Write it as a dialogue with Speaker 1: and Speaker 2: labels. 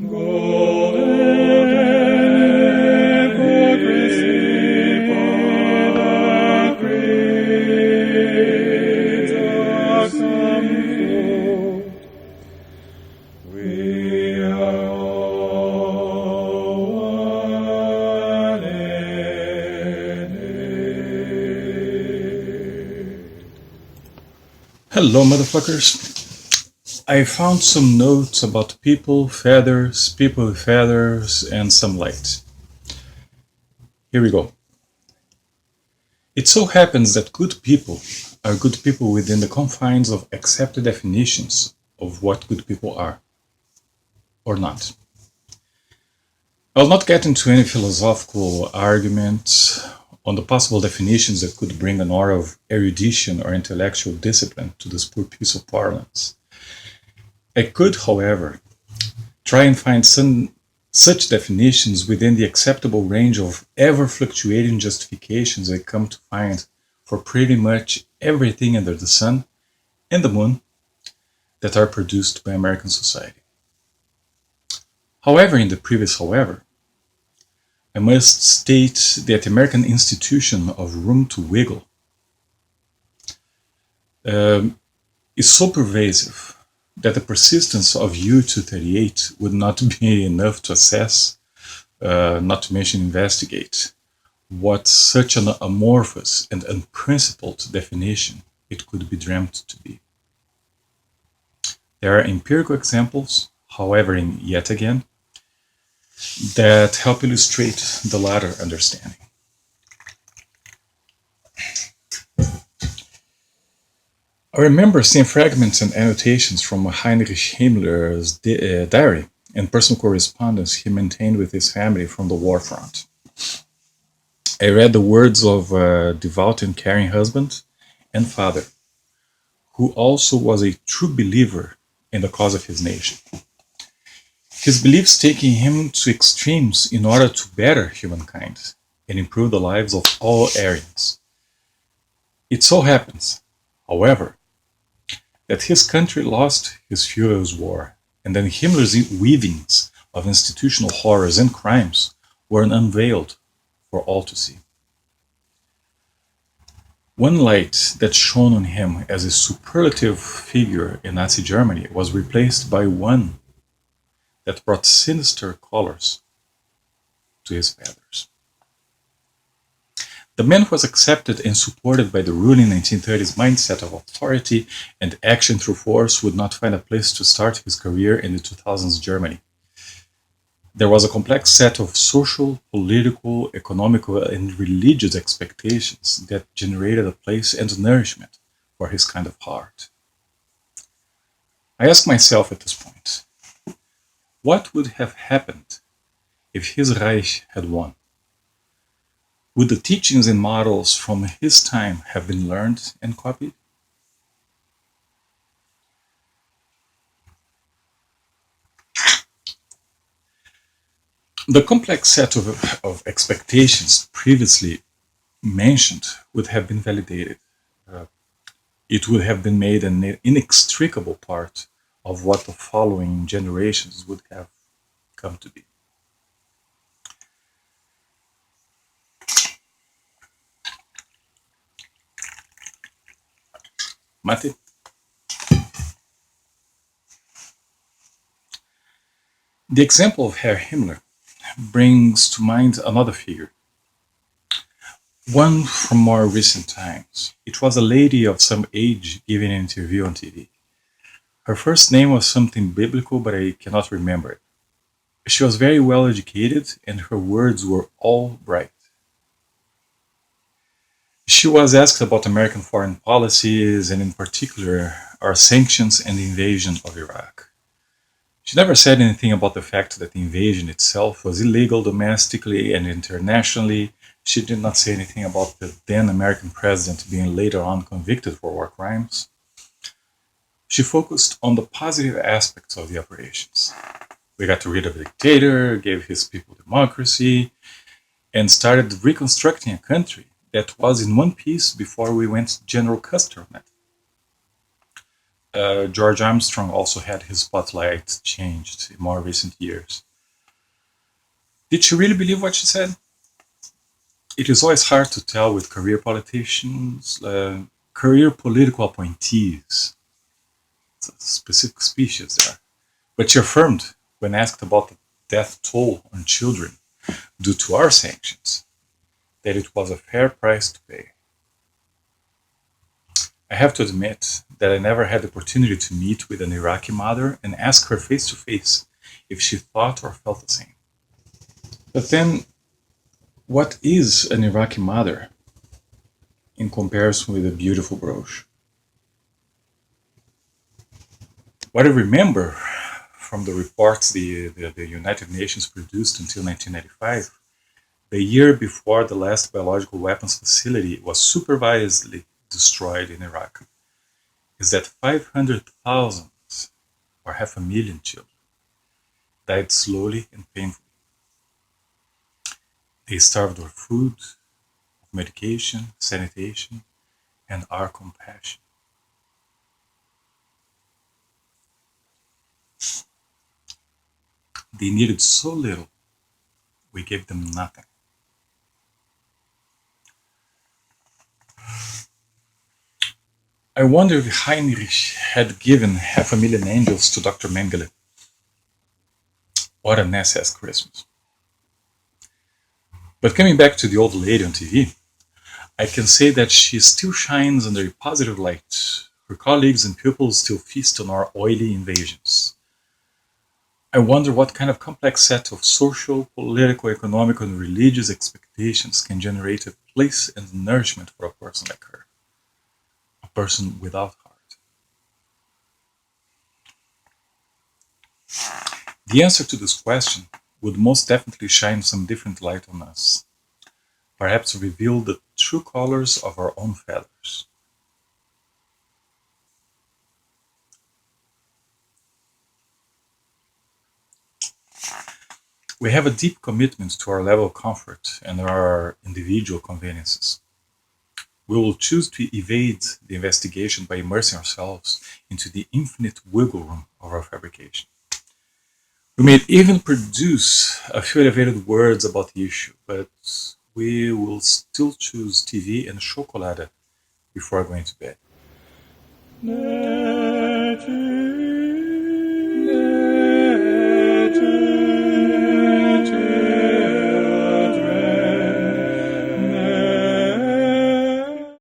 Speaker 1: Golden hypocrisy for the creeds are come forth. We are all one in it.
Speaker 2: Hello, motherfuckers. I found some notes about people with feathers, and some light. Here we go. It so happens that good people are good people within the confines of accepted definitions of what good people are, or not. I'll not get into any philosophical arguments on the possible definitions that could bring an aura of erudition or intellectual discipline to this poor piece of parlance. I could, however, try and find some such definitions within the acceptable range of ever-fluctuating justifications I come to find for pretty much everything under the sun and the moon that are produced by American society. However, in the previous however, I must state that the American institution of room to wiggle is so pervasive that the persistence of U-238 would not be enough to assess, not to mention investigate, what such an amorphous and unprincipled definition it could be dreamt to be. There are empirical examples, however, yet again, that help illustrate the latter understanding. I remember seeing fragments and annotations from Heinrich Himmler's diary and personal correspondence he maintained with his family from the war front. I read the words of a devout and caring husband and father, who also was a true believer in the cause of his nation. His beliefs taking him to extremes in order to better humankind and improve the lives of all Aryans. It so happens, however, that his country lost his furious war, and then Himmler's weavings of institutional horrors and crimes were unveiled for all to see. One light that shone on him as a superlative figure in Nazi Germany was replaced by one that brought sinister colors to his feathers. The man was accepted and supported by the ruling 1930s mindset of authority and action through force would not find a place to start his career in the 2000s Germany. There was a complex set of social, political, economical, and religious expectations that generated a place and nourishment for his kind of heart. I ask myself at this point, what would have happened if his Reich had won? Would the teachings and models from his time have been learned and copied? The complex set of expectations previously mentioned would have been validated. It would have been made an inextricable part of what the following generations would have come to be. Mate? The example of Herr Himmler brings to mind another figure, one from more recent times. It was a lady of some age giving an interview on TV. Her first name was something biblical, but I cannot remember it. She was very well educated, and her words were all bright. She was asked about American foreign policies, and in particular, our sanctions and the invasion of Iraq. She never said anything about the fact that the invasion itself was illegal domestically and internationally. She did not say anything about the then American president being later on convicted for war crimes. She focused on the positive aspects of the operations. We got rid of a dictator, gave his people democracy, and started reconstructing a country that was in one piece before we went General Custer on it. George Armstrong also had his spotlight changed in more recent years. Did she really believe what she said? It is always hard to tell with career politicians, career political appointees. It's a specific species there. But she affirmed, when asked about the death toll on children due to our sanctions, that it was a fair price to pay. I have to admit that I never had the opportunity to meet with an Iraqi mother and ask her face to face if she thought or felt the same. But then, what is an Iraqi mother in comparison with a beautiful brooch? What I remember from the reports the United Nations produced until 1995, the year before the last biological weapons facility was supervisedly destroyed in Iraq, is that 500,000 or half a million children died slowly and painfully. They starved of food, of medication, sanitation, and our compassion. They needed so little, we gave them nothing. I wonder if Heinrich had given half a million angels to Dr. Mengele. What an SS Christmas. But coming back to the old lady on TV, I can say that she still shines under a positive light. Her colleagues and pupils still feast on our oily invasions. I wonder what kind of complex set of social, political, economic, and religious expectations can generate a place and nourishment for a person like her, a person without heart. The answer to this question would most definitely shine some different light on us, perhaps reveal the true colors of our own feathers. We have a deep commitment to our level of comfort and our individual conveniences. We will choose to evade the investigation by immersing ourselves into the infinite wiggle room of our fabrication. We may even produce a few elevated words about the issue, but we will still choose TV and chocolate before going to bed.
Speaker 1: Let